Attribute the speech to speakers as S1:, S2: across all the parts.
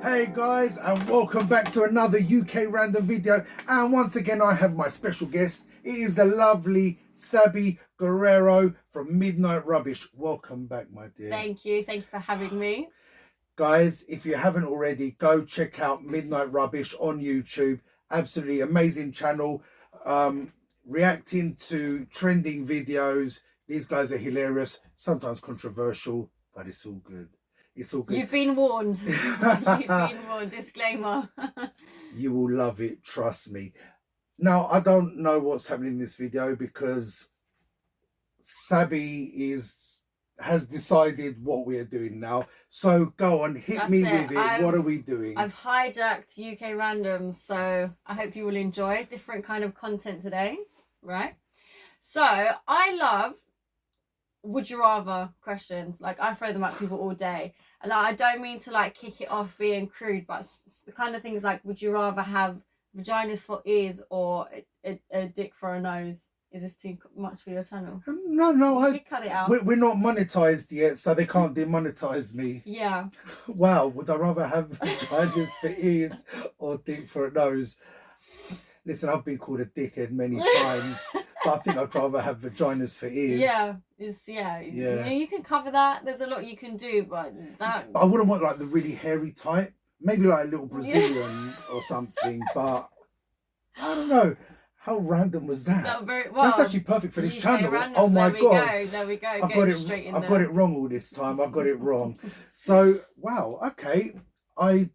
S1: Hey guys, and welcome back to another UK random video. And once again I have my special guest. It is the lovely Saby Guerrero from Midnight Rubbish. Welcome back, my dear.
S2: Thank you for having me.
S1: Guys, if you haven't already, go check out Midnight Rubbish on YouTube. Absolutely amazing channel, reacting to trending videos. These guys are hilarious, sometimes controversial, but it's all good. It's all good.
S2: You've been warned. You've been warned. Disclaimer.
S1: You will love it, trust me. Now, I don't know what's happening in this video because Saby has decided what we're doing now. So go on, hit me with it. What are we doing?
S2: I've hijacked UK Randoms, so I hope you will enjoy different kind of content today, right? So I love would you rather questions. Like, I throw them at people all day, and like, I don't mean to like kick it off being crude, but it's the kind of things like, would you rather have vaginas for ears or a dick for a nose? Is this too much for your channel?
S1: No,
S2: I cut it out.
S1: We're not monetized yet, so they can't demonetize me.
S2: Yeah.
S1: Wow, would I rather have vaginas for ears or dick for a nose? Listen, I've been called a dickhead many times, but I think I'd rather have vaginas for ears.
S2: Yeah, you can cover that. There's a lot you can do, but
S1: I wouldn't want like the really hairy type. Maybe like a little Brazilian or something, but I don't know. How random was that? That's actually perfect for this channel.
S2: Random.
S1: Oh my God.
S2: There we go.
S1: I got it wrong all this time. I got it wrong. So, wow, okay. I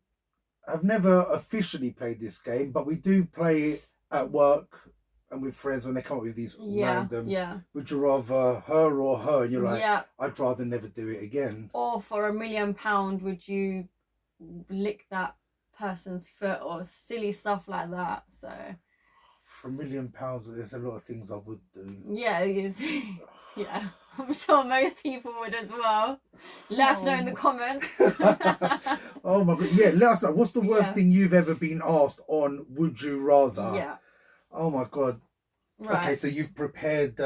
S1: have never officially played this game, but we do play it at work and with friends when they come up with these random.
S2: Yeah.
S1: Would you rather her or her? And you're like, I'd rather never do it again.
S2: Or for £1 million, would you lick that person's foot or silly stuff like that? So.
S1: For £1 million, there's a lot of things I would do.
S2: Yeah, it is. Yeah, I'm sure most people would as well. Let us know in the comments.
S1: Oh my God. Yeah, let us know. What's the worst thing you've ever been asked on Would You Rather?
S2: Yeah.
S1: Oh my God. Right. Okay, so you've prepared...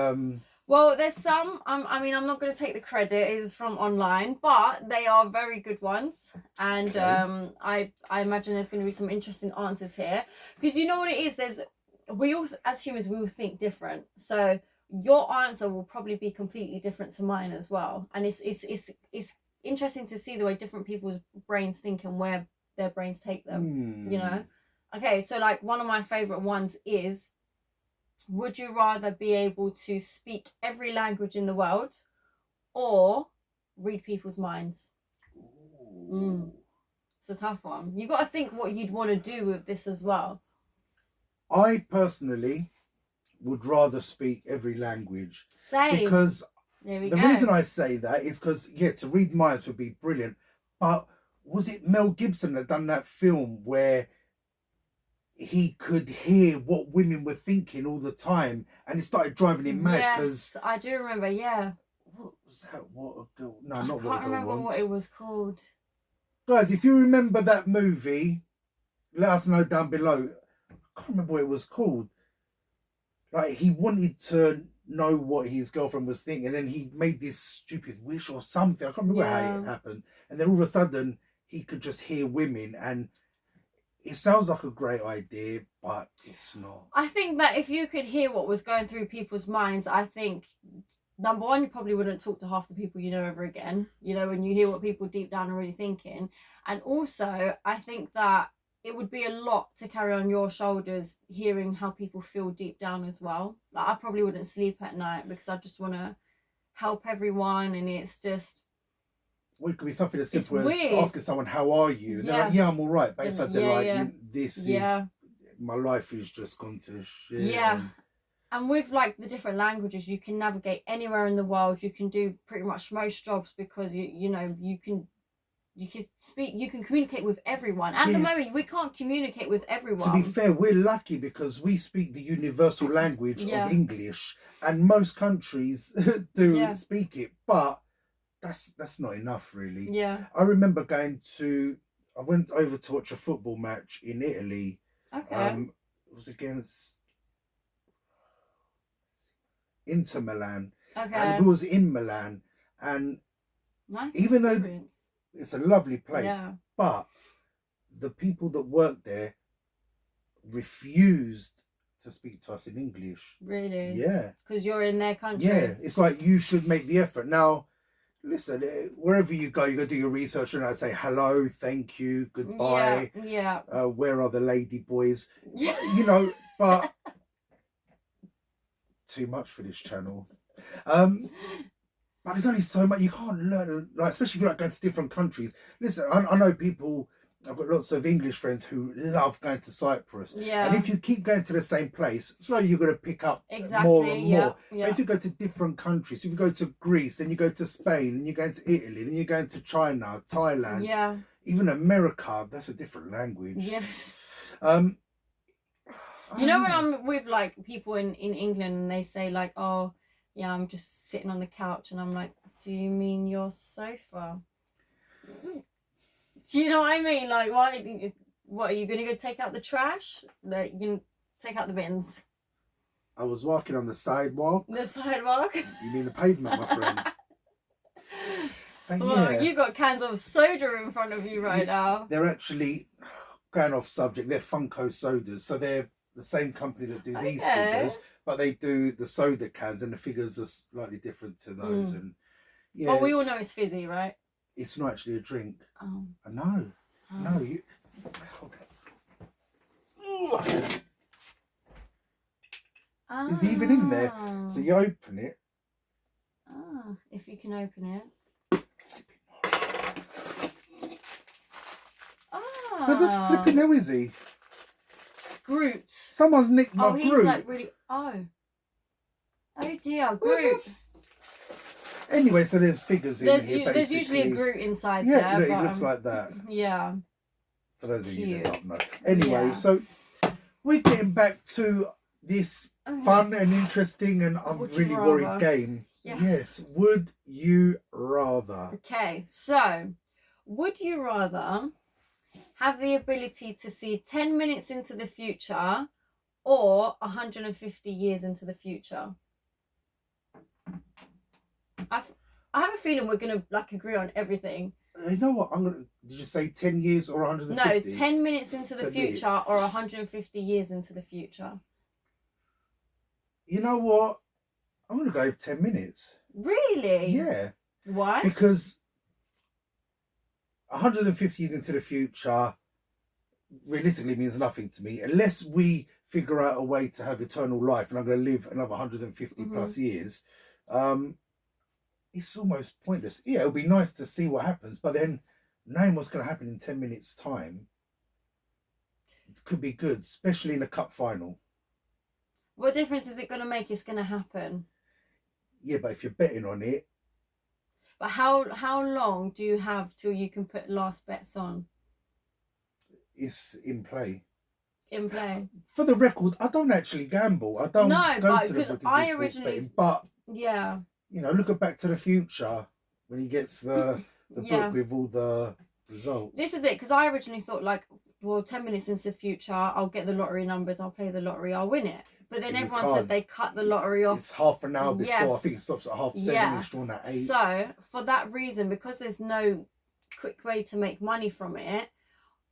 S2: Well, there's some, I mean, I'm not going to take the credit, it is from online, but they are very good ones. And I imagine there's going to be some interesting answers here. Because you know what it is, we all, as humans, we all think different. So your answer will probably be completely different to mine as well. And it's interesting to see the way different people's brains think and where their brains take them, you know? Okay, so like one of my favorite ones is, would you rather be able to speak every language in the world or read people's minds? It's a tough one. You got to think what you'd want to do with this as well.
S1: I personally would rather speak every language.
S2: Same.
S1: Because the reason I say that is because, to read minds would be brilliant. But was it Mel Gibson that done that film where he could hear what women were thinking all the time and it started driving him mad?
S2: Yes, I do remember, yeah.
S1: What was that? What a Girl... No, not What a Girl Wants.
S2: I can't remember what it was called.
S1: Guys, if you remember that movie, let us know down below. I can't remember what it was called. Like, he wanted to know what his girlfriend was thinking, and then he made this stupid wish or something. I can't remember how it happened. And then all of a sudden, he could just hear women, and it sounds like a great idea, but it's not.
S2: I think that if you could hear what was going through people's minds, I think, number one, you probably wouldn't talk to half the people you know ever again. You know, when you hear what people deep down are really thinking. And also, I think that it would be a lot to carry on your shoulders, hearing how people feel deep down as well. Like, I probably wouldn't sleep at night because I just want to help everyone, and it's just...
S1: Well, it could be something as simple as asking someone, how are you? And they're like, I'm all right. But inside they're like, this is... My life is just gone to shit.
S2: Yeah. And with like the different languages, you can navigate anywhere in the world. You can do pretty much most jobs because, you know, you can speak, you can communicate with everyone. At the moment, we can't communicate with everyone.
S1: To be fair, we're lucky because we speak the universal language of English, and most countries do speak it, but that's not enough, really.
S2: Yeah.
S1: I remember I went over to watch a football match in Italy.
S2: Okay.
S1: It was against Inter Milan.
S2: Okay.
S1: And it was in Milan, and
S2: nice
S1: even
S2: experience.
S1: Though it's a lovely place, but the people that worked there refused to speak to us in English.
S2: Really?
S1: Yeah.
S2: Because you're in their country.
S1: Yeah. It's like you should make the effort. Now, listen, wherever you go do your research and I say hello, thank you, goodbye.
S2: Yeah.
S1: Where are the lady boys?
S2: Yeah.
S1: You know, but too much for this channel. But there's only so much you can't learn, like, especially if you're like going to different countries. Listen, I know people. I've got lots of English friends who love going to Cyprus.
S2: Yeah.
S1: And if you keep going to the same place, slowly you're going to pick up
S2: Exactly,
S1: more and more.
S2: yeah.
S1: But if you go to different countries, if you go to Greece, then you go to Spain, then you're going to Italy, then you're going to China, Thailand,
S2: Yeah.
S1: even America, that's a different language.
S2: Yeah.
S1: You
S2: know when I'm with like people in England and they say like, oh yeah, I'm just sitting on the couch, and I'm like, do you mean your sofa? Do you know what I mean? Like, what are you gonna go take out the trash? Like, you can take out the bins.
S1: I was walking on the sidewalk.
S2: The sidewalk?
S1: You mean the pavement, my friend? But
S2: Well,
S1: yeah,
S2: you've got cans of soda in front of you right now.
S1: they're actually, going off subject, they're Funko sodas. So they're the same company that do these figures, but they do the soda cans, and the figures are slightly different to those. And yeah,
S2: But we all know it's fizzy, right?
S1: it's not actually a drink.
S2: Oh.
S1: No, no, you. It's even in there. So you open it.
S2: Ah, if you can open it.
S1: Where the flipping hell is he?
S2: Groot.
S1: Someone's nicked my
S2: Groot.
S1: Groot.
S2: Like really. Oh dear, Groot.
S1: Anyway, so there's figures in here.
S2: There's usually a Groot inside
S1: there.
S2: Yeah,
S1: look, it looks like that.
S2: Yeah.
S1: For those of you that
S2: Cute.
S1: don't know. Anyway,
S2: Yeah.
S1: so we're getting back to this fun and interesting and I'm
S2: Would you
S1: really
S2: rather?
S1: worried game.
S2: Yes.
S1: Would you rather?
S2: Okay, so would you rather have the ability to see 10 minutes into the future or 150 years into the future? I have a feeling we're gonna like agree on everything.
S1: You know what? Did you say 10 years or 150?
S2: No, 10 minutes into the
S1: 10
S2: future
S1: minutes.
S2: or 150 years into the future.
S1: You know what? I'm going to go with 10 minutes.
S2: Really?
S1: Yeah.
S2: Why?
S1: Because 150 years into the future realistically means nothing to me unless we figure out a way to have eternal life and I'm going to live another 150 plus years. It's almost pointless. Yeah, it'll be nice to see what happens, but then knowing what's going to happen in 10 minutes time it could be good, especially in a cup final.
S2: What difference is it going to make? It's going to happen.
S1: Yeah, but if you're betting on it.
S2: But how long do you have till you can put last bets on?
S1: It's in play.
S2: In play.
S1: For the record, I don't actually gamble. I don't go to the book and do sports betting. But
S2: yeah,
S1: you know, look at Back to the Future when he gets the book with all the results.
S2: This is it, because I originally thought like, well, 10 minutes into the future, I'll get the lottery numbers, I'll play the lottery, I'll win it. But then everyone said they cut the lottery off.
S1: It's half an hour before.
S2: Yes.
S1: I think it stops at 7:30.
S2: Yeah.
S1: It's drawn at 8.
S2: So for that reason, because there's no quick way to make money from it,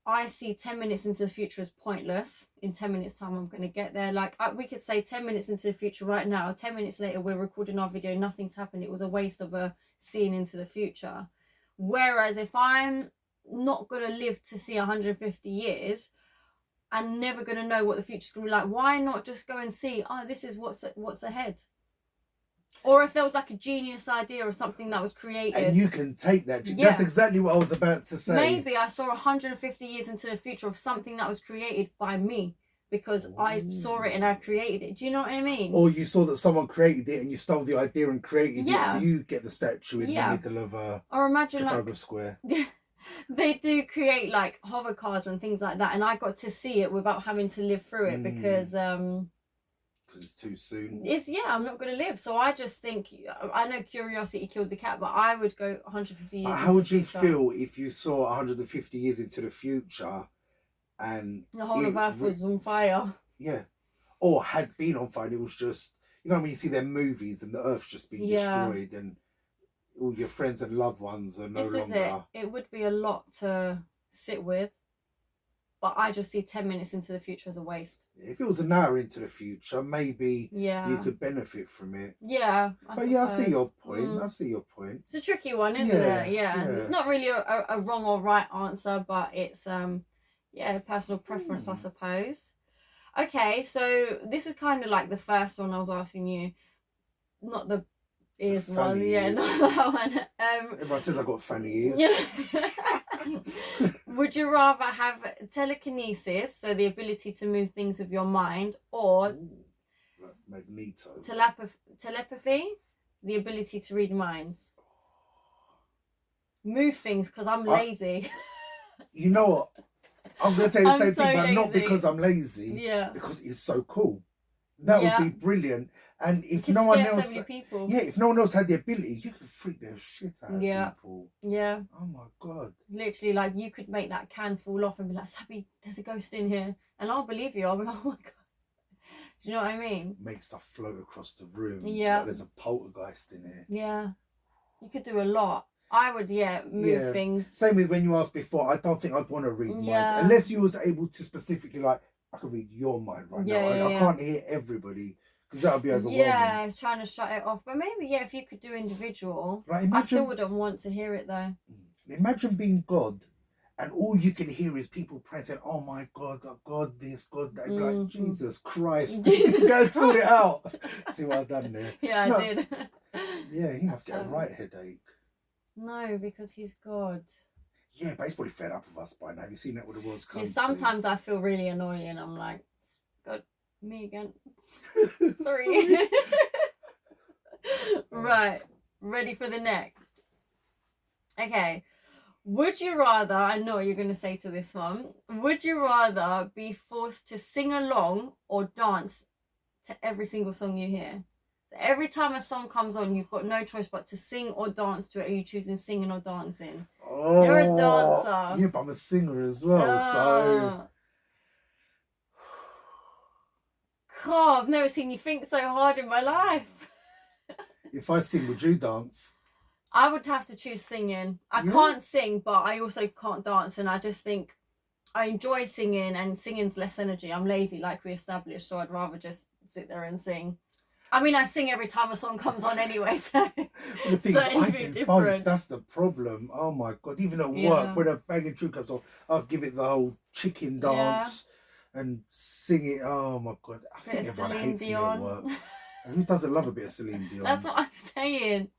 S2: I see 10 minutes into the future as pointless. In 10 minutes time, I'm going to get there. Like we could say 10 minutes into the future right now, 10 minutes later, we're recording our video, nothing's happened. It was a waste of a scene into the future. Whereas if I'm not going to live to see 150 years, and never going to know what the future's going to be like, why not just go and see, oh, this is what's ahead? Or if there was like a genius idea or something that was created. And
S1: you can take that. Yeah. That's exactly what I was about to say.
S2: Maybe I saw 150 years into the future of something that was created by me because I saw it and I created it. Do you know what I mean?
S1: Or you saw that someone created it and you stole the idea and created it, so you get the statue in the middle of
S2: or imagine
S1: Trafalgar Square.
S2: They do create like hover cars and things like that, and I got to see it without having to live through it because
S1: it's too soon.
S2: I'm not going to live. So I just think, I know curiosity killed the cat, but I would go 150 years. But
S1: how would you feel if you saw 150 years into the future and
S2: the whole of Earth was on fire?
S1: Yeah, or had been on fire. It was just, you know, when you see their movies and the Earth's just been destroyed and all your friends and loved ones are no longer.
S2: This is it. It would be a lot to sit with. but I just see 10 minutes into the future as a waste.
S1: If it was an hour into the future, maybe
S2: Yeah.
S1: you could benefit from it.
S2: Yeah.
S1: I see your point. I see your point.
S2: It's a tricky one, isn't it? Yeah. It's not really a wrong or right answer, but it's personal preference, I suppose. Okay, so this is kind of like the first one I was asking you, not the ears one. Yeah, not that one.
S1: Everyone says I've got funny ears.
S2: Would you rather have telekinesis, so the ability to move things with your mind, or
S1: like Magneto?
S2: Telepathy, the ability to read minds? Move things, because I'm lazy.
S1: You know what? I'm going to say the same thing, but
S2: lazy.
S1: not because I'm lazy.
S2: Yeah.
S1: Because it's so cool. That would be brilliant. And if no one else, if no one else had the ability, you could freak the shit out of people.
S2: Yeah.
S1: Oh my God.
S2: Literally, like, you could make that can fall off and be like, Saby, there's a ghost in here, and I'll believe you. I'll be like, oh my God. Do you know what I mean?
S1: Make stuff float across the room.
S2: Yeah.
S1: Like there's a poltergeist in here.
S2: Yeah. You could do a lot. I would, move things.
S1: Same with when you asked before. I don't think I'd want to read minds unless you was able to specifically, like, I could read your mind right now. I can't hear everybody because that would be overwhelming.
S2: Yeah, trying to shut it off. But maybe, if you could do individual. Like, I still wouldn't want to hear it though.
S1: Imagine being God and all you can hear is people praying, saying, oh my God, God this, God that. Like, Jesus Christ. You guys sort it out. See what I've done there?
S2: Yeah, I did.
S1: Yeah, he must get a right headache.
S2: No, because he's God.
S1: Yeah, but he's probably fed up with us by now. Have you seen that with the world's come?
S2: Sometimes I feel really annoying. I'm like, God, me again. Sorry. Right. Ready for the next. Okay. Would you rather, I know what you're going to say to this one, would you rather be forced to sing along or dance to every single song you hear? Every time a song comes on, you've got no choice but to sing or dance to it. Are you choosing singing or dancing?
S1: Oh,
S2: you're a dancer.
S1: Yeah, but I'm a singer as well, so...
S2: God, I've never seen you think so hard in my life.
S1: If I sing, would you dance?
S2: I would have to choose singing. I can't sing, but I also can't dance, and I just think I enjoy singing, and singing's less energy. I'm lazy, like we established, so I'd rather just sit there and sing. I mean, I sing every time a song comes on anyway, so...
S1: Well, the thing is, I do both. That's the problem. Oh, my God. Even at work, when a banging tune comes on, I'll give it the whole chicken dance and sing it. Oh, my God. I think everyone hates me at work. And who doesn't love a bit of Celine Dion?
S2: That's what I'm saying.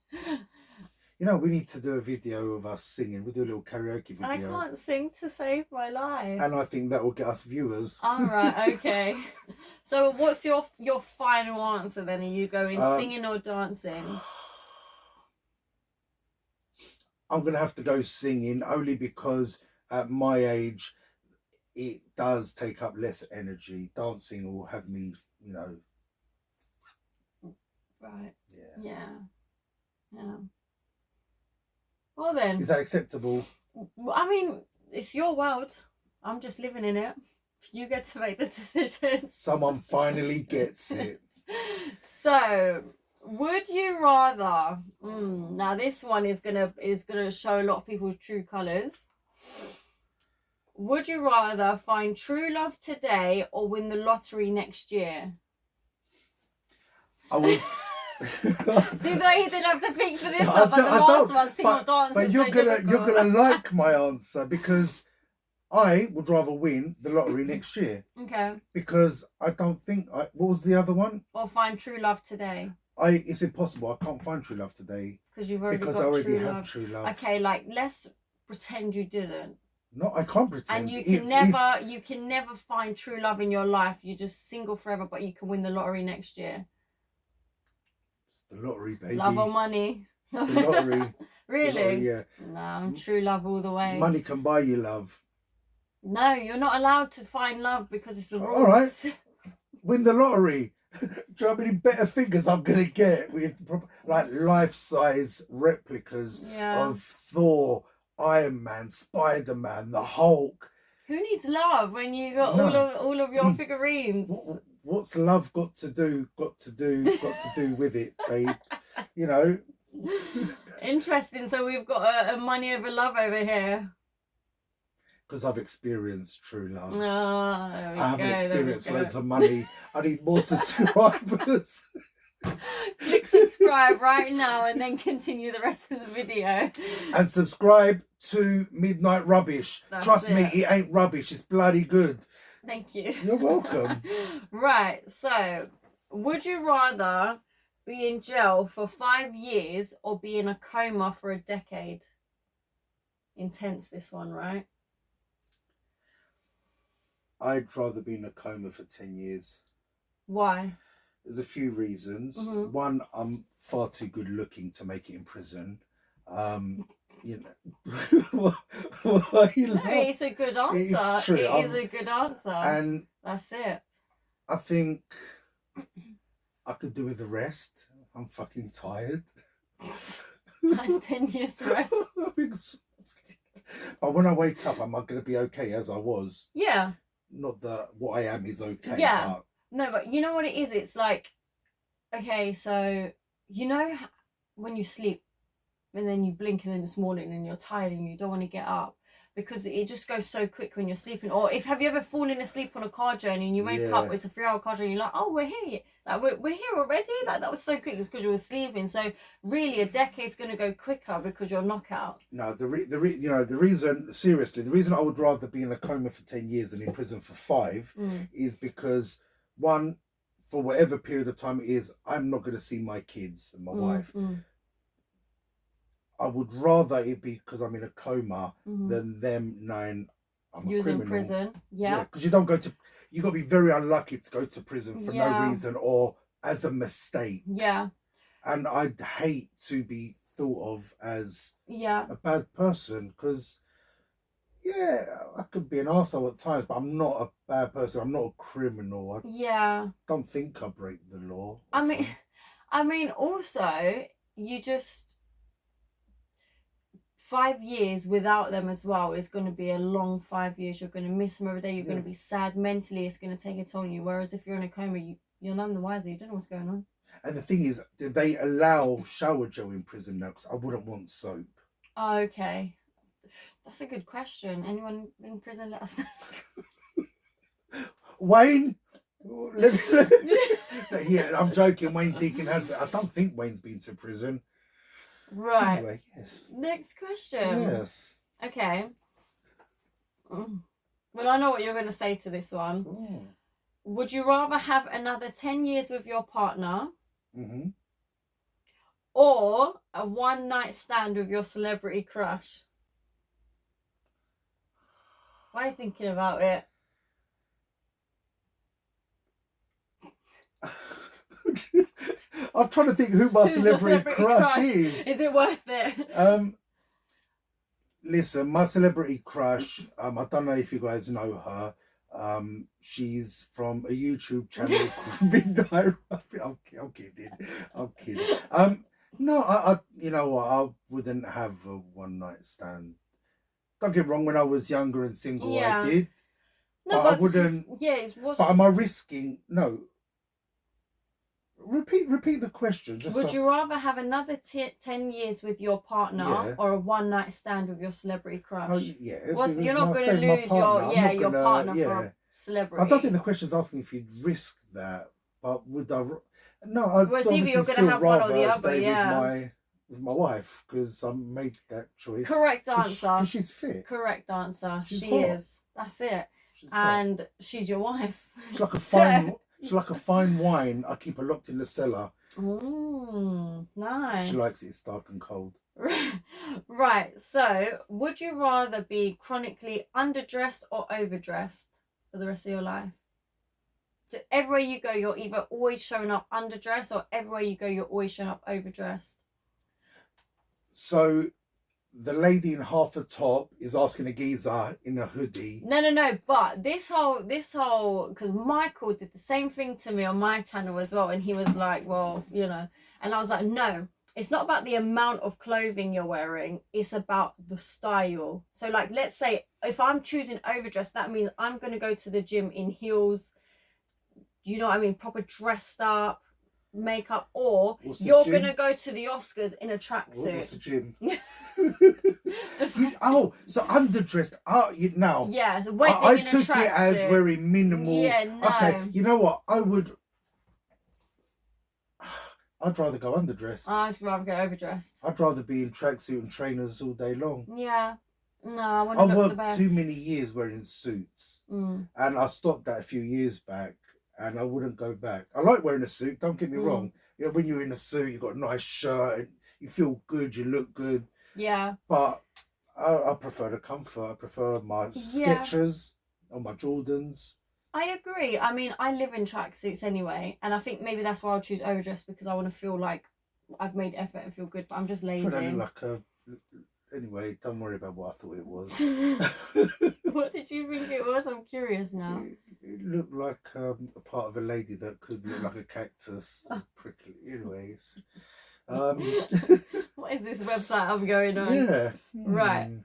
S1: You know, we need to do a video of us singing. We'll do a little karaoke video.
S2: I can't sing to save my life.
S1: And I think that will get us viewers.
S2: All right, okay. So what's your final answer then? Are you going singing or dancing?
S1: I'm going to have to go singing only because at my age, it does take up less energy. Dancing will have me, you know.
S2: Right. Yeah. Well then.
S1: Is that acceptable?
S2: I mean, it's your world. I'm just living in it. You get to make the decisions.
S1: Someone finally gets it.
S2: So, would you rather? Now this one is gonna show a lot of people's true colours. Would you rather find true love today or win the lottery next year?
S1: I would.
S2: See, though he didn't have to think for this one, but the last one, sing or dance.
S1: But you're gonna like my answer because I would rather win the lottery next year.
S2: Okay. Because
S1: I don't think what was the other one?
S2: Or find true love today.
S1: It's impossible. I can't find true love today.
S2: Because I already have true love. Okay, like let's pretend you didn't.
S1: No, I can't pretend.
S2: And you can never find true love in your life. You're just single forever, but you can win the lottery next year.
S1: The lottery, baby.
S2: Love or money?
S1: It's the lottery.
S2: Really?
S1: The lottery, yeah.
S2: No, true love all the way.
S1: Money can buy you love.
S2: No, you're not allowed to find love because it's the rules.
S1: All right. Win the lottery. Do you know how many better figures I'm going to get with like life-size replicas of Thor, Iron Man, Spider-Man, the Hulk?
S2: Who needs love when you got all of your figurines?
S1: What's love got to do with it, babe? You know.
S2: Interesting. So we've got a money over love over here.
S1: Because I've experienced true love.
S2: Oh, there we
S1: I haven't
S2: go,
S1: experienced
S2: there we go.
S1: loads of money. I need more subscribers.
S2: Click subscribe right now and then continue the rest of the video.
S1: And subscribe to Midnight Rubbish.
S2: That's
S1: Trust me,
S2: it.
S1: it ain't rubbish. It's bloody good.
S2: Thank you.
S1: You're welcome.
S2: Right, so would you rather be in jail for 5 years or be in a coma for a decade? Intense, this one, right?
S1: I'd rather be in a coma for 10 years.
S2: Why?
S1: There's a few reasons.
S2: Mhm.
S1: One, I'm far too good looking to make it in prison. You know, why you
S2: No,
S1: laugh?
S2: it's a good answer.
S1: It's true.
S2: It is a good answer.
S1: And
S2: That's it.
S1: I think I could do with the rest. I'm fucking tired.
S2: That's 10 years rest.
S1: I'm exhausted. But when I wake up, am I going to be okay as I was?
S2: Yeah.
S1: Not that what I am is okay.
S2: Yeah.
S1: But
S2: No, but you know what it is? It's like, okay, so you know when you sleep and then you blink and then it's morning and you're tired and you don't want to get up because it just goes so quick when you're sleeping. Or have you ever fallen asleep on a car journey and you wake up, it's a 3-hour car journey, you're like, oh, we're here. Like, we're here already? Like, that was so quick. It's because you were sleeping. So really, a decade's going to go quicker because you're knockout.
S1: No, the reason I would rather be in a coma for 10 years than in prison for 5 is because, one, for whatever period of time it is, I'm not going to see my kids and my wife. I would rather it be because I'm in a coma than them knowing I'm a criminal.
S2: In prison, yeah.
S1: Because you got to be very unlucky to go to prison for no reason or as a mistake.
S2: Yeah.
S1: And I'd hate to be thought of as
S2: a
S1: bad person because, I could be an arsehole at times, but I'm not a bad person. I'm not a criminal. I don't think I break the law.
S2: I mean, also, you just... 5 years without them as well is going to be a long 5 years. You're going to miss them every day. You're going to be sad mentally. It's going to take a toll on you. Whereas if you're in a coma, you're none the wiser. You don't know what's going on. And
S1: the thing is, do they allow shower gel in prison now? Because I wouldn't want soap.
S2: Oh, okay. That's a good question. Anyone in prison, let us know.
S1: Wayne? Yeah, I'm joking. Wayne Deacon has... I don't think Wayne's been to prison.
S2: Right.
S1: Anyway, yes.
S2: Next question.
S1: Yes.
S2: Okay. Well, I know what you're going to say to this one. Would you rather have another 10 years with your partner or a one-night stand with your celebrity crush? Why are you thinking about it?
S1: I'm trying to think who my celebrity crush is.
S2: Is it worth it?
S1: Listen, my celebrity crush, I don't know if you guys know her. She's from a YouTube channel called Midnight Rubbish. I'm kidding. No, I you know what? I wouldn't have a one night stand. Don't get me wrong. When I was younger and single, I did.
S2: No,
S1: but I wouldn't. But am I risking? No. Repeat the question.
S2: Would you rather have another 10 years with your partner or a one night stand with your celebrity crush?
S1: Oh, yeah.
S2: You're not going to lose your partner for a celebrity.
S1: I don't think the question's asking if you'd risk that, but would I? No, I'd obviously still rather stay with my wife because I made that choice.
S2: Correct answer.
S1: Because she's fit.
S2: Correct answer. She
S1: hot.
S2: is. That's it. And she's your wife.
S1: She's like a fine. She's like a fine wine. I keep her locked in the cellar.
S2: Nice.
S1: She likes it stark and cold.
S2: Right. So, would you rather be chronically underdressed or overdressed for the rest of your life? So everywhere you go, you're either always showing up underdressed or everywhere you go, you're always showing up overdressed.
S1: So, the lady in half a top is asking a geezer in a hoodie.
S2: No. But this whole, because Michael did the same thing to me on my channel as well. And he was like, well, you know, and I was like, no, it's not about the amount of clothing you're wearing. It's about the style. So like, let's say if I'm choosing overdressed, that means I'm going to go to the gym in heels. You know what I mean? Proper dressed up, makeup, or you're going to go to the Oscars in a tracksuit.
S1: What's the gym? Oh, so underdressed. Oh, you now.
S2: Yeah, it's a wedding
S1: I
S2: in a
S1: took it as
S2: tracksuit.
S1: very minimal.
S2: Yeah, no.
S1: Okay, you know what? I'd rather go underdressed.
S2: I'd rather go overdressed.
S1: I'd rather be in tracksuit and trainers all day long.
S2: Yeah. No, I want
S1: I
S2: to look the
S1: worked
S2: best.
S1: too many years wearing suits.
S2: Mm.
S1: And I stopped that a few years back, and I wouldn't go back. I like wearing a suit, don't get me wrong. You know, when you're in a suit, you've got a nice shirt, and you feel good, you look good.
S2: Yeah.
S1: But I prefer the comfort. I prefer my Skechers or my Jordans.
S2: I agree. I mean, I live in tracksuits anyway, and I think maybe that's why I'll choose overdress, because I want to feel like I've made effort and feel good, but I'm just lazy.
S1: Anyway, don't worry about what I thought it was.
S2: What did you think it was? I'm curious now.
S1: It looked like a part of a lady that could look like a cactus. Prickly. Anyways.
S2: What is this website I'm going on?
S1: Yeah.
S2: Right.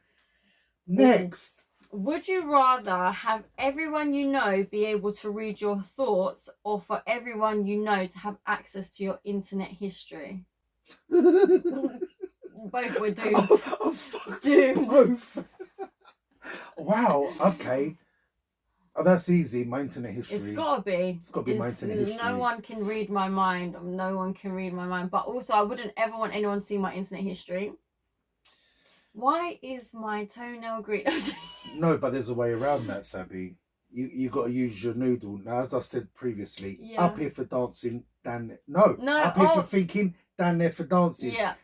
S1: Next.
S2: Would you rather have everyone you know be able to read your thoughts, or for everyone you know to have access to your internet history? Both were doomed. Doomed.
S1: Both. Wow. Okay. Oh, that's easy. My internet history.
S2: It's got to be.
S1: It's got to be my internet history.
S2: No one can read my mind. No one can read my mind. But also, I wouldn't ever want anyone to see my internet history. Why is my toenail green?
S1: No, but there's a way around that, Saby. You got to use your noodle. Now, as I've said previously, up here for dancing, down there. No, up here for thinking, down there for dancing.
S2: Yeah.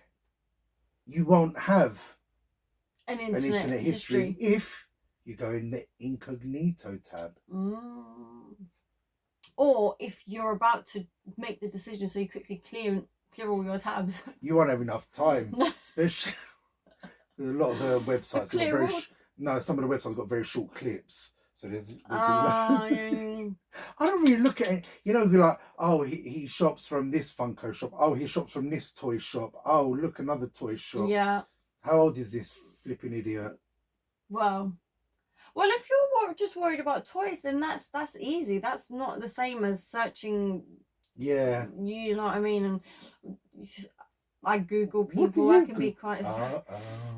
S1: You won't have
S2: an internet history
S1: if you go in the incognito tab.
S2: Or if you're about to make the decision, so you quickly clear all your tabs. You
S1: won't have enough time, especially a lot of the websites have got some of the websites got very short clips. So there's I don't really look at it. You know, like, oh, he shops from this Funko shop. Oh, he shops from this toy shop. Oh, look, another toy shop.
S2: Yeah.
S1: How old is this flipping idiot?
S2: Well, if you're just worried about toys, then that's easy. That's not the same as searching.
S1: Yeah.
S2: You know what I mean? And I Google people. I can be quite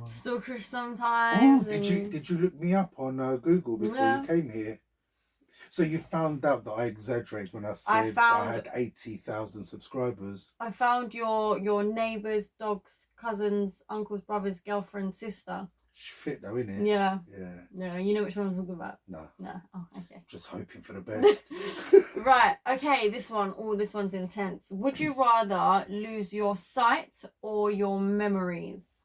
S2: stalkerish sometimes.
S1: Oh, did you look me up on Google before you came here? So you found out that I exaggerate when I said I had 80,000 subscribers. I found
S2: your neighbours, dogs, cousins, uncles, brothers, girlfriend, sister.
S1: She's fit though, isn't it?
S2: Yeah. Yeah. You know which one I'm talking about?
S1: No.
S2: Oh, okay.
S1: Just hoping for the best.
S2: Right. Okay. This one's intense. Would you rather lose your sight or your memories?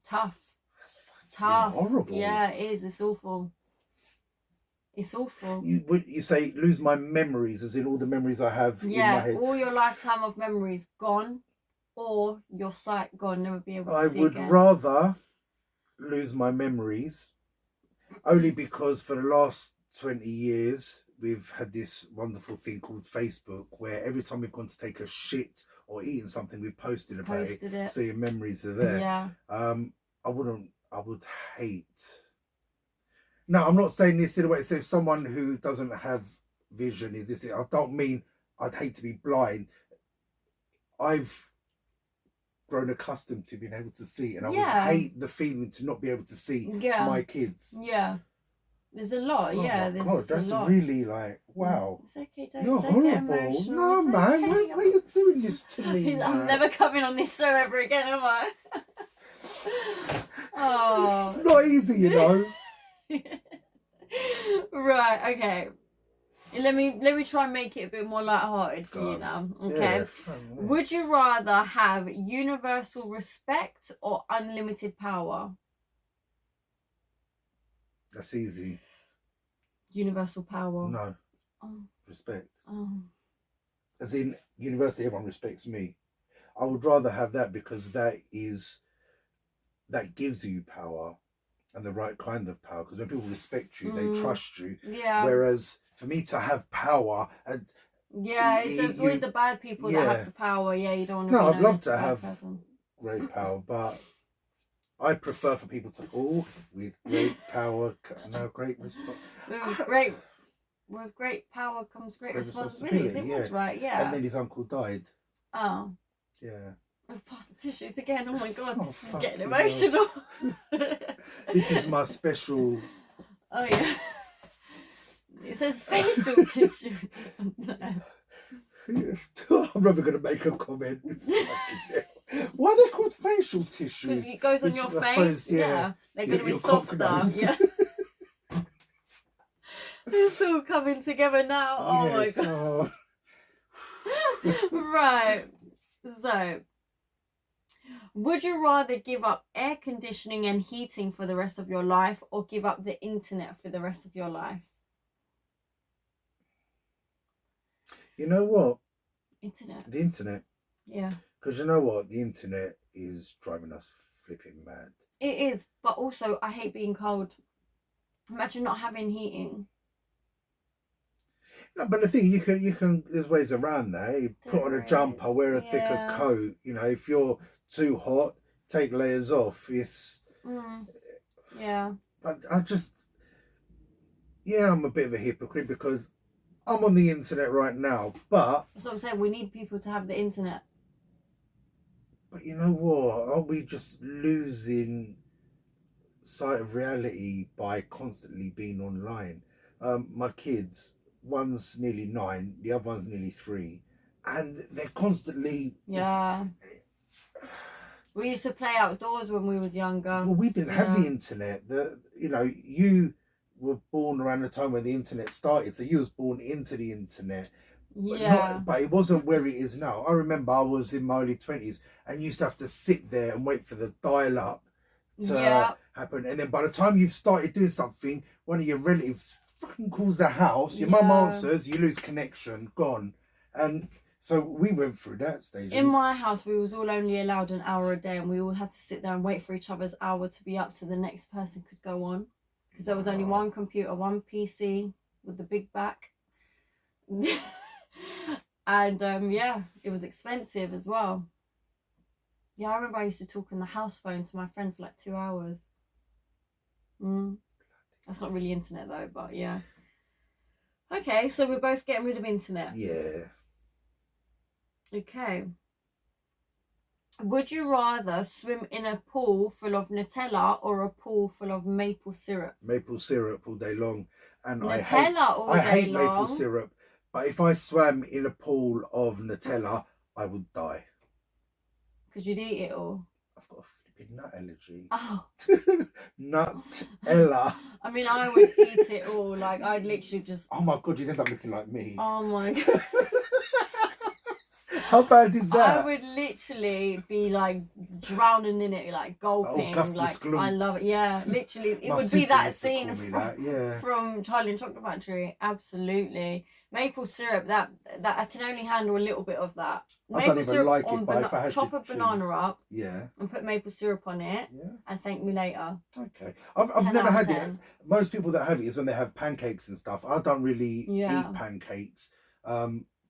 S2: Tough.
S1: That's
S2: tough.
S1: Horrible.
S2: Yeah, it is. It's awful. It's awful.
S1: You say lose my memories, as in all the memories I have in my head.
S2: All your lifetime of memories gone. Or your sight gone, never be able to see again.
S1: I would rather lose my memories, only because for the last 20 years we've had this wonderful thing called Facebook, where every time we've gone to take a shit or eaten something, we've posted about it, so your memories are there.
S2: Yeah.
S1: I would hate. Now, I'm not saying this in a way. So if someone who doesn't have vision is this, I don't mean I'd hate to be blind. I've grown accustomed to being able to see, and I would hate the feeling to not be able to see my kids.
S2: Yeah, there's a lot.
S1: Oh
S2: there's
S1: God, that's
S2: a lot.
S1: Really like, wow.
S2: It's okay.
S1: You're horrible. No, man,
S2: okay.
S1: why are you doing this to me?
S2: I'm never coming on this show ever again, am I?
S1: Oh, it's not easy, you know.
S2: Right. Okay. Let me try and make it a bit more lighthearted for you now. Okay. Yeah, would you rather have universal respect or unlimited power?
S1: That's easy.
S2: Universal power.
S1: No. Respect.
S2: Oh.
S1: As in, universally, everyone respects me. I would rather have that, because that gives you power, and the right kind of power. Because when people respect you, they trust you.
S2: Yeah.
S1: Whereas for me to have power, and
S2: it's always the bad people that have the power. Yeah, you don't want to.
S1: No, I'd love to have great power, but I prefer for people to fall with great power. No, great respect.
S2: With great power comes great responsibility. It was right, yeah.
S1: And then his uncle died.
S2: Oh.
S1: Yeah.
S2: I've passed the tissues again. Oh my god,
S1: Oh,
S2: this is
S1: fucking
S2: getting
S1: hell.
S2: emotional.
S1: This is my special.
S2: Oh yeah. It says facial tissues on there.
S1: I'm never going to make a comment. Fucking hell. Why are they called facial tissues?
S2: Because it goes on
S1: Which
S2: your
S1: I
S2: face.
S1: suppose,
S2: Yeah. They're going to be
S1: your
S2: softer.
S1: cocknose.
S2: Yeah. It's all coming together now. Oh
S1: Yes,
S2: my god. Right. So, would you rather give up air conditioning and heating for the rest of your life, or give up the internet for the rest of your life?
S1: You know what?
S2: Internet.
S1: The internet.
S2: Yeah.
S1: Because you know what? The internet is driving us flipping mad.
S2: It is, but also I hate being cold. Imagine not having heating.
S1: No, but the thing you can. There's ways around that. You put on a jumper, wear a thicker coat. You know, if you're too hot, take layers off. It's.
S2: Yeah.
S1: But I just. Yeah, I'm a bit of a hypocrite because I'm on the internet right now, but.
S2: That's what I'm saying. We need people to have the internet.
S1: But you know what? Aren't we just losing sight of reality by constantly being online? My kids. One's nearly 9, the other one's nearly 3, and they're constantly.
S2: Yeah. We used to play outdoors when we was younger.
S1: Well, we didn't have the internet. You were born around the time when the internet started, so you was born into the internet.
S2: Yeah.
S1: But it wasn't where it is now. I remember I was in my early 20s and used to have to sit there and wait for the dial-up to happen, and then by the time you've started doing something, one of your relatives fucking calls the house, your mum answers, you lose connection, gone. And so we went through that stage.
S2: In my house, we was all only allowed an hour a day, and we all had to sit there and wait for each other's hour to be up so the next person could go on, because there was only one computer, one PC with the big back. And it was expensive as well. Yeah, I remember I used to talk on the house phone to my friend for like 2 hours. That's not really internet though, but yeah. Okay, so we're both getting rid of internet.
S1: Yeah.
S2: Okay. Would you rather swim in a pool full of Nutella or a pool full of maple syrup?
S1: Maple syrup all day long. And
S2: Nutella
S1: I hate maple syrup, but if I swam in a pool of Nutella, I would die.
S2: Because you'd eat it all.
S1: I've got a flipping nut allergy.
S2: Oh.
S1: Nutella.
S2: I mean, I would eat it all. Like, I'd literally just.
S1: Oh my god, you'd end up looking like me.
S2: Oh my god.
S1: How bad is that?
S2: I would literally be like drowning in it, like gulping. I love it. Yeah, literally, it would be that scene from Charlie and Chocolate Factory. Absolutely, maple syrup. That I can only handle a little bit of that.
S1: I don't even like it, but if I had
S2: chop a banana up,
S1: and
S2: put maple syrup on it, and thank me later.
S1: Okay, I've never had it. Most people that have it is when they have pancakes and stuff. I don't really eat pancakes.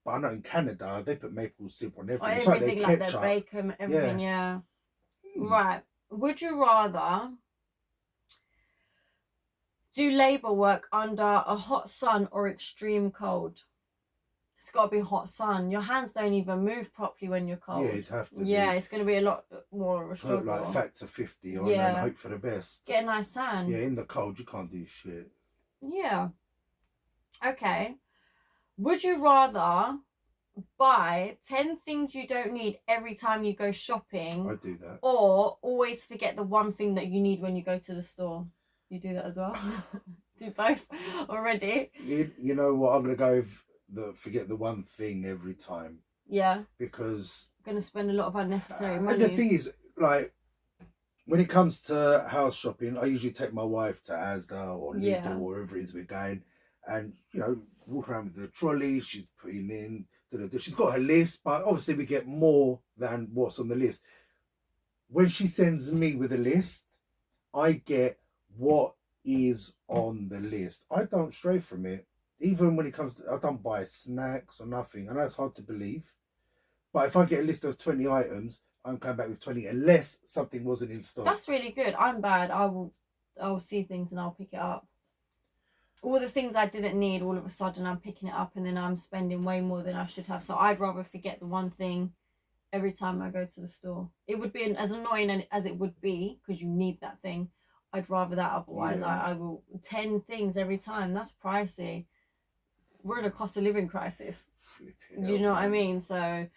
S1: But I know in Canada they put maple syrup on everything. It's like their ketchup.
S2: Like their bacon, everything. Yeah. Right. Would you rather do labour work under a hot sun or extreme cold? It's got to be hot sun. Your hands don't even move properly when you're cold.
S1: Yeah, you'd have to.
S2: Yeah, it's going to be a lot more of a struggle.
S1: Put like factor 50 on and hope for the best.
S2: Get a nice tan.
S1: Yeah, in the cold you can't do shit.
S2: Yeah. Okay. Would you rather buy 10 things you don't need every time you go shopping?
S1: I do that.
S2: Or always forget the one thing that you need when you go to the store? You do that as well? Do both already?
S1: You know what? I'm going to go with forget the one thing every time.
S2: Yeah.
S1: Because
S2: I'm going to spend a lot of unnecessary money.
S1: And the thing is, like, when it comes to house shopping, I usually take my wife to Asda or Lidl or wherever it is we're going. And, you know, walk around with the trolley, she's putting in, she's got her list, but obviously we get more than what's on the list. When she sends me with a list, I get what is on the list. I don't stray from it. Even when it comes to, I don't buy snacks or nothing. I know it's hard to believe, but if I get a list of 20 items, I'm coming back with 20 unless something wasn't in stock.
S2: That's really good. I'm bad. I'll see things and I'll pick it up. All the things I didn't need, all of a sudden I'm picking it up and then I'm spending way more than I should have. So I'd rather forget the one thing every time I go to the store. It would be as annoying as it would be, because you need that thing. I'd rather that. Otherwise,
S1: Yeah.
S2: I will 10 things every time. That's pricey. We're in a cost of living crisis.
S1: Flipping
S2: You
S1: hell,
S2: know what I
S1: man.
S2: mean? So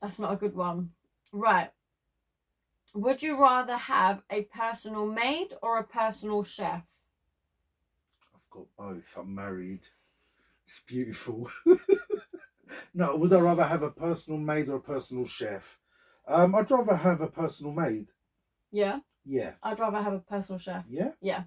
S2: that's not a good one. Right. Would you rather have a personal maid or a personal chef?
S1: I've got both. I'm married. It's beautiful. No, would I rather have a personal maid or a personal chef? I'd rather have a personal maid.
S2: Yeah.
S1: Yeah.
S2: I'd rather have a personal chef.
S1: Yeah?
S2: Yeah.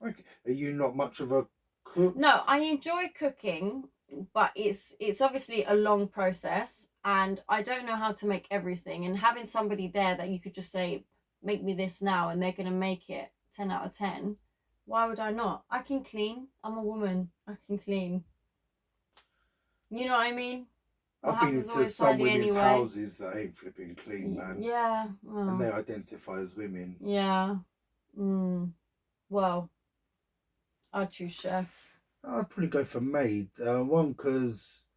S1: Okay. Are you not much of a cook?
S2: No, I enjoy cooking, but it's obviously a long process, and I don't know how to make everything. And having somebody there that you could just say, make me this now, and they're going to make it 10 out of 10. Why would I not? I can clean. I'm a woman. I can clean. You know what I mean? My
S1: I've
S2: house
S1: been
S2: is
S1: into
S2: always
S1: some
S2: tidy
S1: women's
S2: anyway.
S1: houses that ain't flipping clean, man.
S2: Yeah.
S1: And they
S2: Well,
S1: identify as women.
S2: yeah. Well, I'd choose chef.
S1: I'd probably go for maid. One, because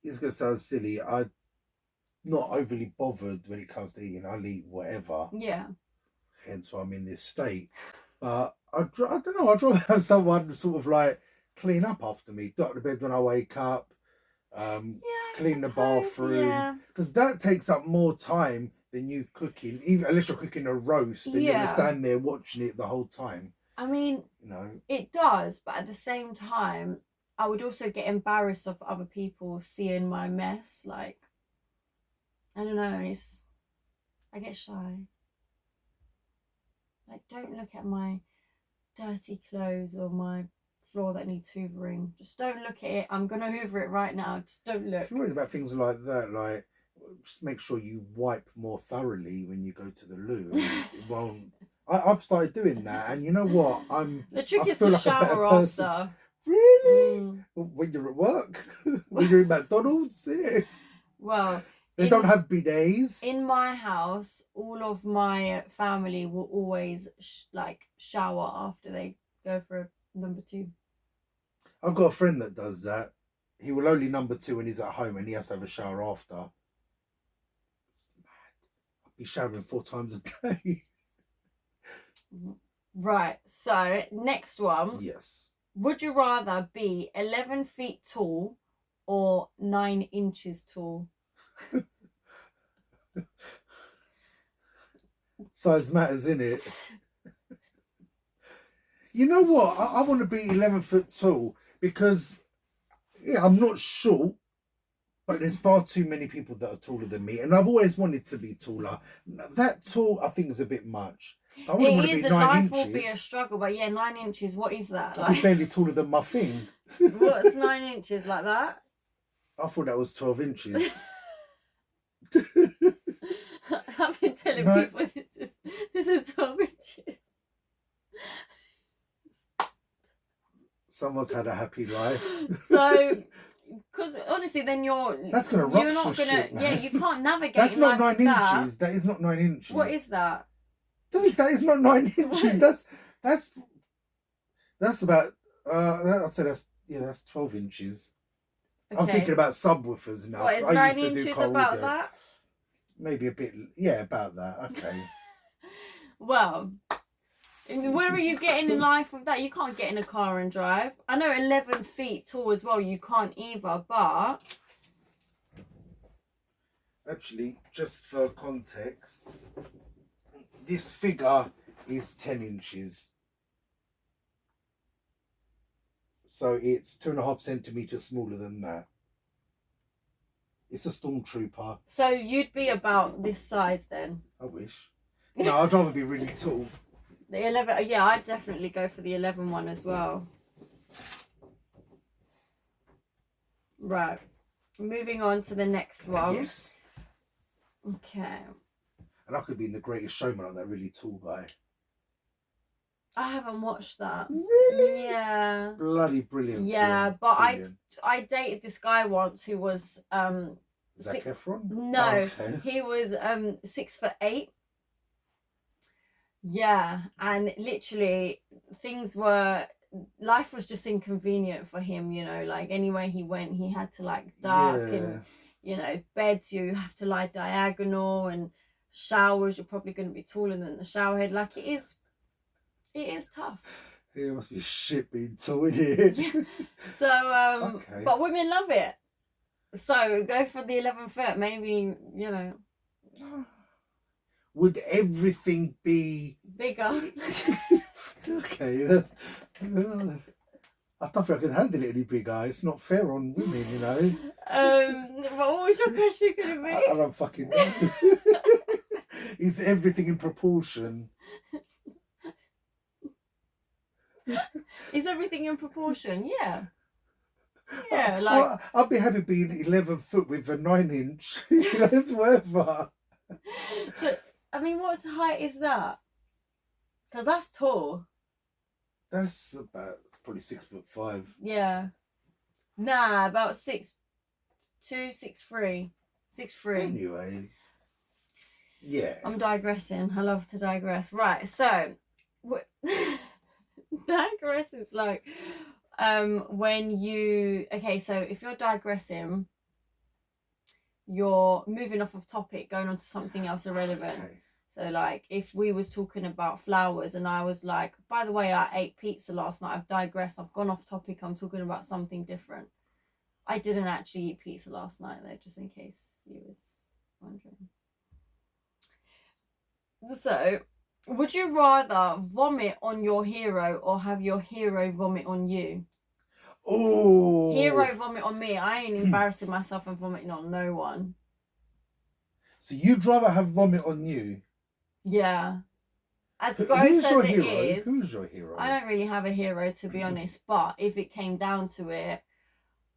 S1: it's going to sound silly. I'm not overly bothered when it comes to eating. I'll eat whatever.
S2: Yeah.
S1: Hence why I'm in this state. But I don't know. I'd rather have someone sort of like clean up after me, dot the bed when I wake up,
S2: Yeah,
S1: clean the bathroom.
S2: Yeah.
S1: Because that takes up more time than you cooking, even unless you're cooking a roast and you're
S2: Yeah.
S1: going to stand there watching it the whole time.
S2: I mean,
S1: You know,
S2: it does, but at the same time, I would also get embarrassed of other people seeing my mess. Like, I don't know, I get shy. Like, don't look at my dirty clothes or my floor that needs hoovering. Just don't look at it. I'm gonna hoover it right now. Just don't look.
S1: if you're worried about things like that, like just make sure you wipe more thoroughly when you go to the loo. And it won't. I've started doing that, and you know what?
S2: The trick
S1: I
S2: is
S1: feel
S2: to
S1: like a better
S2: shower
S1: person.
S2: after.
S1: Really? When you're at work, when you're in McDonald's, yeah.
S2: Well,
S1: They don't have bidets.
S2: in my house, all of my family will always shower after they go for number 2.
S1: I've got a friend that does that. He will only number 2 when he's at home, and he has to have a shower after. Mad. I'll be showering 4 times a day.
S2: Right. So next one.
S1: Yes.
S2: Would you rather be 11 feet tall or 9 inches tall?
S1: Size matters, innit? You know what? I want to be 11 foot tall because, yeah, I'm not short, but there's far too many people that are taller than me. And I've always wanted to be taller. That tall, I think, is a bit much. I wouldn't want to be 9
S2: life
S1: inches.
S2: will be a struggle, but yeah, 9 inches, what is that?
S1: I'd be barely taller than my thing.
S2: What's 9 inches, like that?
S1: I thought that was 12 inches.
S2: I've been telling people this is 12 inches.
S1: Someone's had a happy life.
S2: So, because honestly, then
S1: that's gonna
S2: you're
S1: rupture
S2: not gonna
S1: shit, man.
S2: Yeah, you can't navigate.
S1: That's not 9 inches.
S2: That.
S1: That is not 9 inches.
S2: What is that?
S1: Dude, that is not 9 inches. That's about I'd say that's 12 inches.
S2: Okay.
S1: I'm thinking about subwoofers now.
S2: What is 9 inches about that?
S1: Maybe a bit, yeah, about that. Okay.
S2: Well, where are you getting in life with that? You can't get in a car and drive. I know 11 feet tall as well, you can't either, but...
S1: Actually, just for context, this figure is 10 inches. So it's 2.5 centimetres smaller than that. It's a stormtrooper.
S2: So you'd be about this size then?
S1: I wish. No, I'd rather be really tall.
S2: The 11, yeah, I'd definitely go for the 11 one as well. Right. Moving on to the next one.
S1: Yes.
S2: Okay.
S1: And I could be in The Greatest Showman on that really tall guy.
S2: I haven't watched that.
S1: Really?
S2: Yeah.
S1: Bloody brilliant.
S2: Yeah,
S1: film.
S2: but
S1: Brilliant.
S2: I dated this guy once who was
S1: Zac Efron?
S2: No,
S1: Okay.
S2: he was 6'8". Yeah, and literally life was just inconvenient for him, you know, like anywhere he went he had to like duck and you know, beds you have to lie diagonal, and showers you're probably going to be taller than the shower head. Like it is tough.
S1: Yeah, it must be shit being tall in here.
S2: Yeah. So
S1: Okay.
S2: but women love it. So go for the 11 foot, maybe, you know.
S1: Would everything be
S2: Bigger.
S1: okay? That's, I don't think I can handle it any bigger. It's not fair on women, you know.
S2: But what was your question going to be?
S1: I don't fucking know. Is everything in proportion?
S2: Is everything in proportion? Yeah. Yeah, like
S1: Well, I'd be happy being 11 foot with a 9-inch. That's whatever.
S2: so, I mean, what height is that? Because that's tall.
S1: That's about probably 6'5".
S2: Yeah. Nah, about 6'2", 6'3". 6'3".
S1: Anyway. Yeah.
S2: I'm digressing. I love to digress. Right, so digress is like when you so if you're digressing, you're moving off of topic, going on to something else irrelevant.
S1: Okay.
S2: So like if we was talking about flowers and I was like, by the way, I ate pizza last night, I've digressed, I've gone off topic, I'm talking about something different. I didn't actually eat pizza last night though, just in case you was wondering. So, would you rather vomit on your hero or have your hero vomit on you?
S1: Oh.
S2: Hero vomit on me. I ain't embarrassing myself and vomiting on no one.
S1: So you'd rather have vomit on you?
S2: Yeah. As
S1: Who's
S2: gross
S1: your
S2: as it
S1: hero?
S2: is.
S1: Who's your hero?
S2: I don't really have a hero, to be honest. But if it came down to it,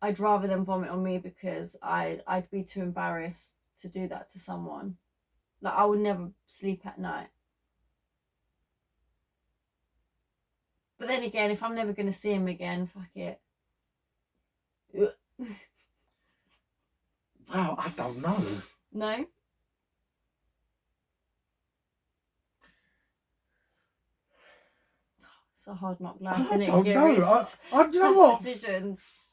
S2: I'd rather them vomit on me because I'd be too embarrassed to do that to someone. Like I would never sleep at night. But then again, if I'm never going to see him again, fuck it.
S1: Wow, I don't know.
S2: No? It's a hard knock life, isn't it?
S1: I don't know. You know what?
S2: Decisions.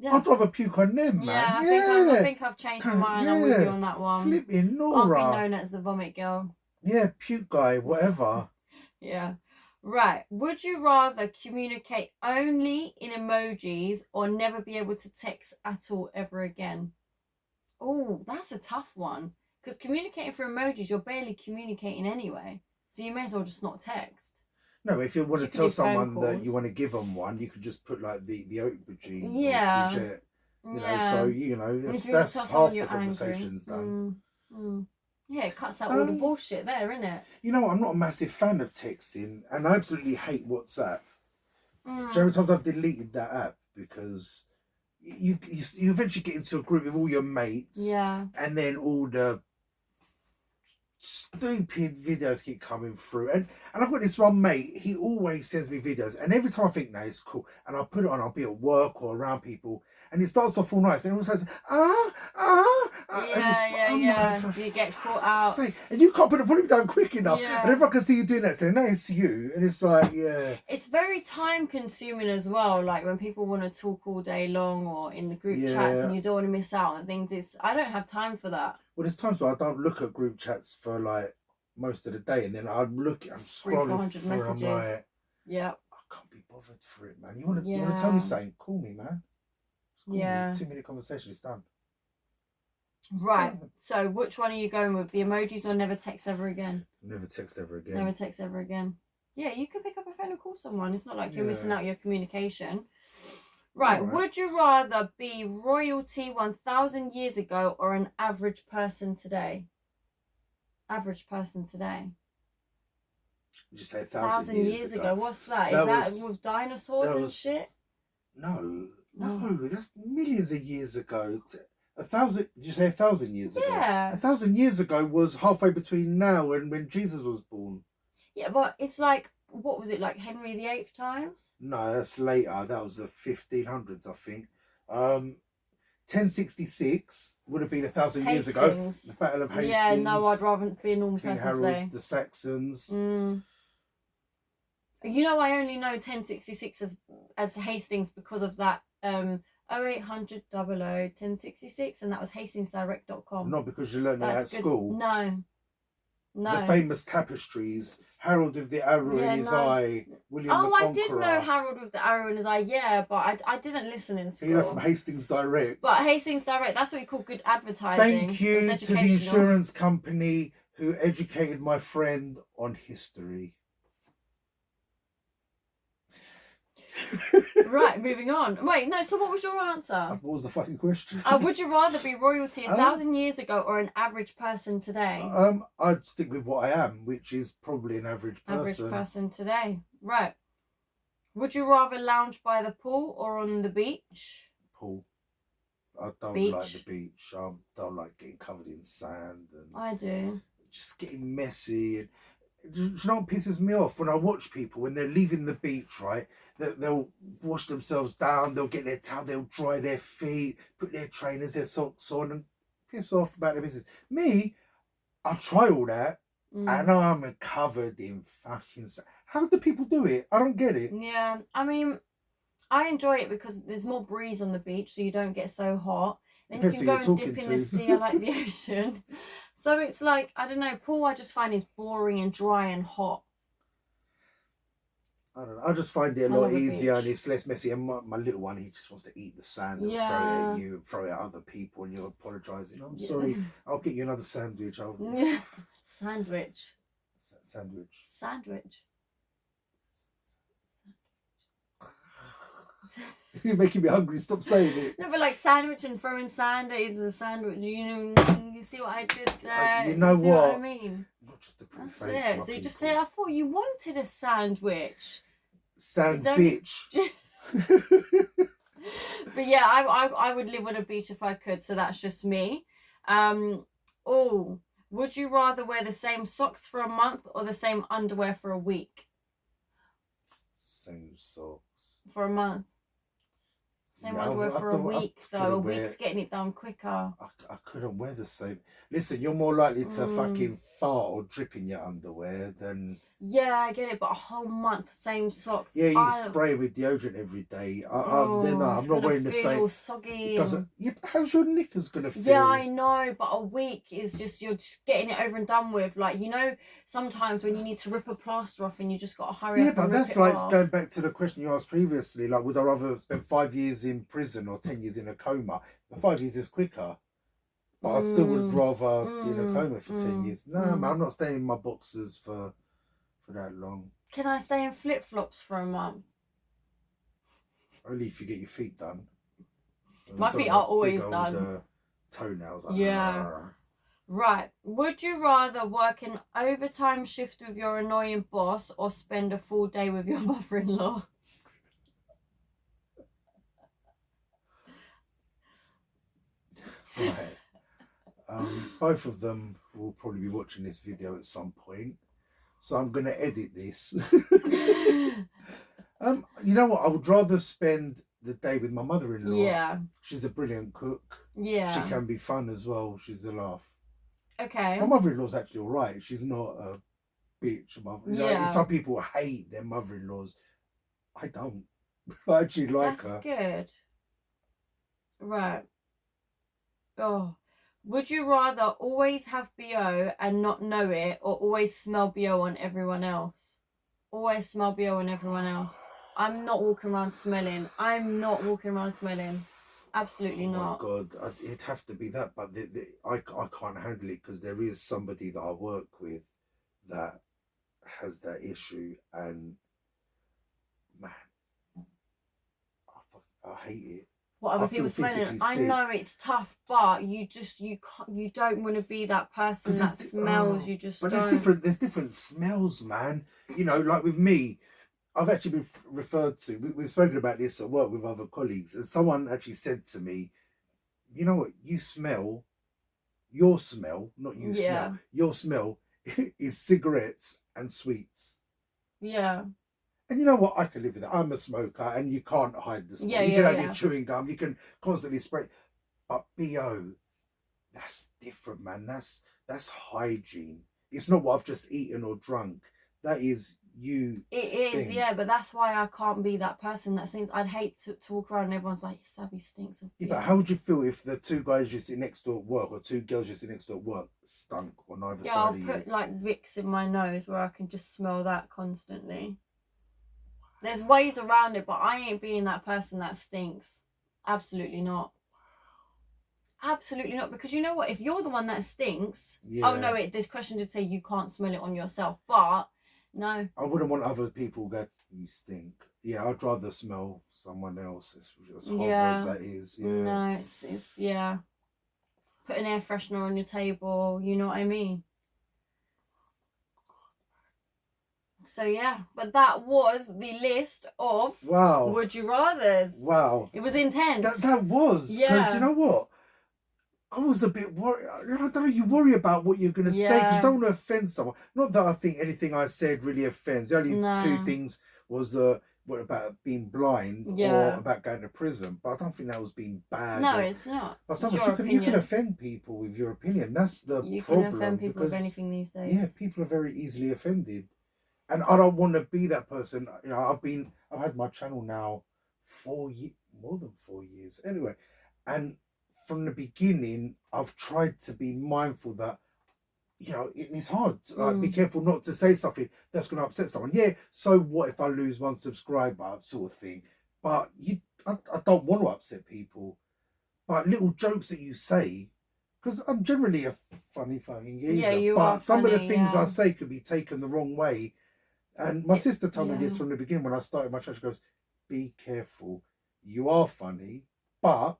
S1: Yeah. I'd rather puke on them, man.
S2: Yeah, I think I've changed my mind.
S1: Yeah.
S2: I'm with you on that one.
S1: Flipping Nora.
S2: I'll be known as the vomit girl.
S1: Yeah, puke guy, whatever.
S2: Yeah. Right. Would you rather communicate only in emojis or never be able to text at all ever again? Oh, that's a tough one. Because communicating through emojis, you're barely communicating anyway. So you may as well just not text.
S1: No, if you want to
S2: could
S1: tell
S2: do phone
S1: someone that
S2: calls.
S1: you want to give them one, you could just put like the emoji.
S2: Yeah.
S1: You know, so you know
S2: And if you
S1: that's
S2: tell someone
S1: half the
S2: you're
S1: conversation's
S2: angry.
S1: done.
S2: Yeah, it cuts out all the bullshit there, innit?
S1: You know, I'm not a massive fan of texting, and I absolutely hate WhatsApp. Do you know how many times I've deleted that app because you eventually get into a group with all your mates, and then all the stupid videos keep coming through, and I've got this one mate, he always sends me videos, and every time I think, no, it's cool, and I'll put it on, I'll be at work or around people, and it starts off all nice, and it all says
S2: you get caught out,
S1: and you can't put the volume down quick enough,
S2: and
S1: everyone can see you doing that, so no, it's you, and it's like,
S2: it's very time consuming as well, like when people want to talk all day long or in the group chats and you don't want to miss out on things. I don't have time for that.
S1: Well, there's times where I don't look at group chats for like most of the day, and then I'm scrolling through messages. And I'm like, I can't be bothered for it, man. You want to tell me something? Call me, man. Call me. 2-minute conversation, it's done.
S2: Right. So, which one are you going with? The emojis or never text ever again?
S1: Never text ever again.
S2: Never text ever again. Yeah, you can pick up a phone and call someone. It's not like you're missing out your communication. Right. Would you rather be royalty 1,000 years ago or an average person today? Average person today.
S1: Did you say 1,000 years ago?
S2: What's that? Is that with dinosaurs and shit?
S1: No, that's millions of years ago. 1,000? Did you say 1,000 years ago?
S2: Yeah.
S1: 1,000 years ago was halfway between now and when Jesus was born. Yeah,
S2: but it's like, what was it, like Henry VIII times?
S1: No, that's later. That was the 1500s, I think. 1066 would have been 1,000 years ago. The Battle of Hastings.
S2: Yeah, no, I'd rather be a normal
S1: King
S2: person
S1: Harold,
S2: today.
S1: the Saxons.
S2: You know, I only know 1066 as Hastings because of that 0800 1066, and that was HastingsDirect.com.
S1: Not because you learned it at school.
S2: No.
S1: The famous tapestries, Harold with the arrow in his eye, William the Conqueror.
S2: I did know Harold with the arrow in his eye, yeah, but I didn't listen in school.
S1: You know, from Hastings Direct.
S2: But Hastings Direct, that's what we call good advertising.
S1: Thank you to the insurance company who educated my friend on history.
S2: Right, moving on. Wait, no, so what was your answer?
S1: What was the fucking question?
S2: Would you rather be royalty 1,000 years ago or an average person today?
S1: I'd stick with what I am, which is probably an average person.
S2: Average person today. Right. Would you rather lounge by the pool or on the beach?
S1: Pool. I don't like the beach. I don't like getting covered in sand. And
S2: I do.
S1: Just getting messy. And do you know what pisses me off? When I watch people, when they're leaving the beach, right, they'll wash themselves down, they'll get their towel, they'll dry their feet, put their trainers, their socks on, and piss off about their business. Me, I'll try all that, and I'm covered in fucking sand. How do people do it? I don't get it.
S2: Yeah, I mean, I enjoy it because there's more breeze on the beach, so you don't get so hot. Then you can go and dip in the sea. I like the ocean. So it's like, I don't know, pool I just find is boring and dry and hot.
S1: I don't know. I just find it a lot easier and it's less messy. And my little one, he just wants to eat the sand and throw it at you, throw it at other people, and you're apologising. I'm sorry, I'll get you another sandwich.
S2: Sandwich.
S1: Sandwich. You're making me hungry. Stop saying it.
S2: No, but like sandwich and throwing sand is a sandwich. You see what I did there?
S1: You know what?
S2: I mean?
S1: Not just a pretty
S2: That's
S1: face.
S2: it. So you just say, I thought you wanted a sandwich.
S1: Sand bitch.
S2: But yeah, I would live on a beach if I could. So that's just me. Would you rather wear the same socks for a month or the same underwear for a week?
S1: Same socks.
S2: For a month. Same underwear for a week, though. A week's getting it done quicker.
S1: I couldn't wear the same. Listen, you're more likely to fucking fart or drip in your underwear than...
S2: Yeah, I get it, but a whole month, same socks.
S1: Yeah, you spray with deodorant every day. I'm not wearing the same.
S2: All soggy.
S1: It doesn't. Yeah, how's your knickers gonna feel?
S2: Yeah, I know, but a week is just, you're just getting it over and done with. Like, you know, sometimes when you need to rip a plaster off and you just got to hurry up.
S1: Yeah, but that's like going back to the question you asked previously. Like, would I rather spend 5 years in prison or 10 years in a coma? The 5 years is quicker. But I still would rather be in a coma for 10 years. No, man, I'm not staying in my boxers for that long.
S2: Can I stay in flip-flops for a month?
S1: Only if you get your feet done.
S2: My feet are always done.
S1: Toenails.
S2: Right. Would you rather work an overtime shift with your annoying boss or spend a full day with your mother-in-law?
S1: Right. Both of them will probably be watching this video at some point. So I'm going to edit this. You know what? I would rather spend the day with my mother-in-law. Yeah. She's a brilliant cook. Yeah. She can be fun as well. She's a laugh. Okay. My mother-in-law's actually all right. She's not a bitch. Yeah. Like, some people hate their mother-in-laws. I don't. I actually like her.
S2: That's good. Right. Oh. Would you rather always have BO and not know it, or always smell BO on everyone else? Always smell BO on everyone else. I'm not walking around smelling. Absolutely not.
S1: Oh my God, it'd have to be that, but I can't handle it because there is somebody that I work with that has that issue, and man, I hate it.
S2: What other people smelling? I know it's tough, but you don't want to be that person that smells. You just.
S1: But there's different smells, man. You know, like with me, I've actually been referred to. We've spoken about this at work with other colleagues, and someone actually said to me, "You know what? You smell. Your smell, not you smell. Your smell is cigarettes and sweets." Yeah. And you know what? I can live with it. I'm a smoker, and you can't hide the smell. You can have your chewing gum. You can constantly spray. But BO, that's different, man. That's hygiene. It's not what I've just eaten or drunk. That is you
S2: It is,
S1: stink.
S2: yeah, but that's why I can't be that person that stinks. I'd hate to walk around and everyone's like, Saby stinks of
S1: Yeah,
S2: beer.
S1: but how would you feel if the two guys you sit next to at work or two girls you sit next to at work stunk on either
S2: Yeah,
S1: side
S2: I'll
S1: of
S2: put
S1: you?
S2: like Vicks in my nose where I can just smell that constantly. There's ways around it, but I ain't being that person that stinks. Absolutely not. Absolutely not. Because you know what? If you're the one that stinks,
S1: Yeah.
S2: oh no, this question did say you can't smell it on yourself, but no.
S1: I wouldn't want other people to go, you stink. Yeah, I'd rather smell someone else. As horrible as that is. Yeah.
S2: No, it's yeah. Put an air freshener on your table, you know what I mean? So yeah, but that was the list of would you rathers.
S1: Wow.
S2: It was intense.
S1: That was. Because
S2: Yeah.
S1: you know what? I was a bit worried. I don't know, you worry about what you're going to say because you don't want to offend someone. Not that I think anything I said really offends. The only two things was what about being blind or about going to prison. But I don't think that was being bad.
S2: No, it's not.
S1: But sometimes you can offend people with your opinion. That's the problem. You can offend people with anything these days. Yeah, people are very easily offended. And I don't want to be that person. You know, I've had my channel now more than 4 years. Anyway, and from the beginning, I've tried to be mindful that, you know, it's hard. Like, be careful not to say something that's going to upset someone. Yeah, so what if I lose one subscriber, sort of thing. But I don't want to upset people. But little jokes that you say, because I'm generally a funny fucking geezer. Yeah, you are. But some of the things I say could be taken the wrong way. And my sister told me this from the beginning when I started my church. She goes, be careful. You are funny, but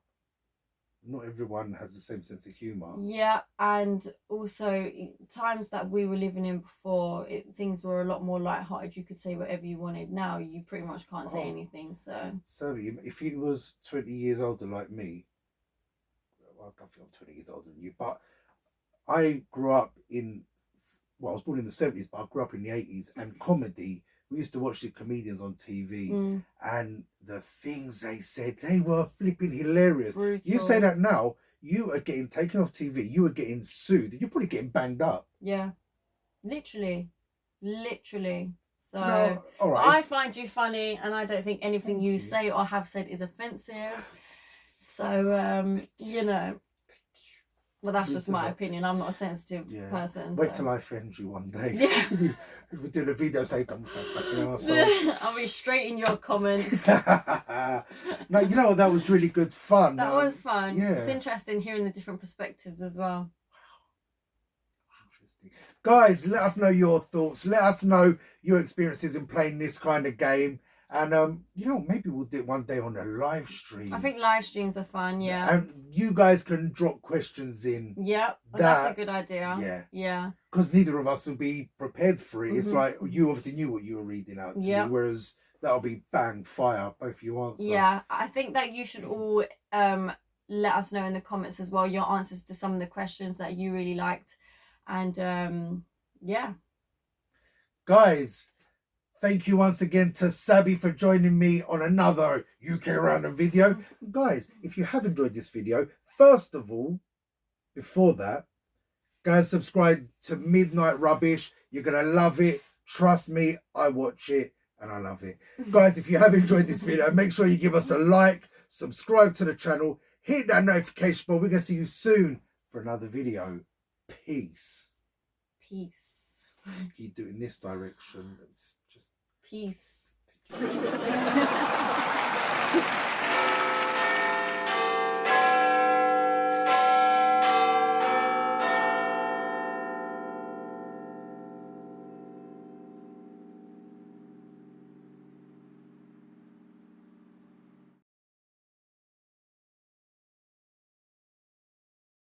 S1: not everyone has the same sense of humour. Yeah, and also times that we were living in before, things were a lot more light-hearted. You could say whatever you wanted. Now you pretty much can't say anything. So if he was 20 years older like me, well, I don't think I'm 20 years older than you, but I grew up I was born in the 70s, but I grew up in the 80s, and comedy, we used to watch the comedians on TV, and the things they said, they were flipping hilarious. Brutal. You say that now, you are getting taken off TV, you are getting sued, you're probably getting banged up. Yeah, literally. So no, all right, I find you funny, and I don't think anything you say or have said is offensive. So, you know. Well, that's just my opinion. I'm not a sensitive person. Wait till I offend you one day. Yeah. We're doing a video, say, don't fucking arsehole. I'll be straight in your comments. No, you know what? That was really good fun. That was fun. Yeah. It's interesting hearing the different perspectives as well. Interesting. Guys, let us know your thoughts. Let us know your experiences in playing this kind of game. And, you know, maybe we'll do it one day on a live stream. I think live streams are fun, yeah. And you guys can drop questions in. Yep, that's a good idea. Yeah. Yeah. Because neither of us will be prepared for it. It's like, you obviously knew what you were reading out to me, whereas that'll be bang, fire, both you answer. Yeah, I think that you should all let us know in the comments as well your answers to some of the questions that you really liked. And, yeah. Guys, thank you once again to Saby for joining me on another UK Random video. Guys, if you have enjoyed this video, first of all, before that, guys, subscribe to Midnight Rubbish. You're going to love it. Trust me, I watch it and I love it. Guys, if you have enjoyed this video, make sure you give us a like, subscribe to the channel, hit that notification bell. We're going to see you soon for another video. Peace. Peace. You do it in this direction. It's just peace.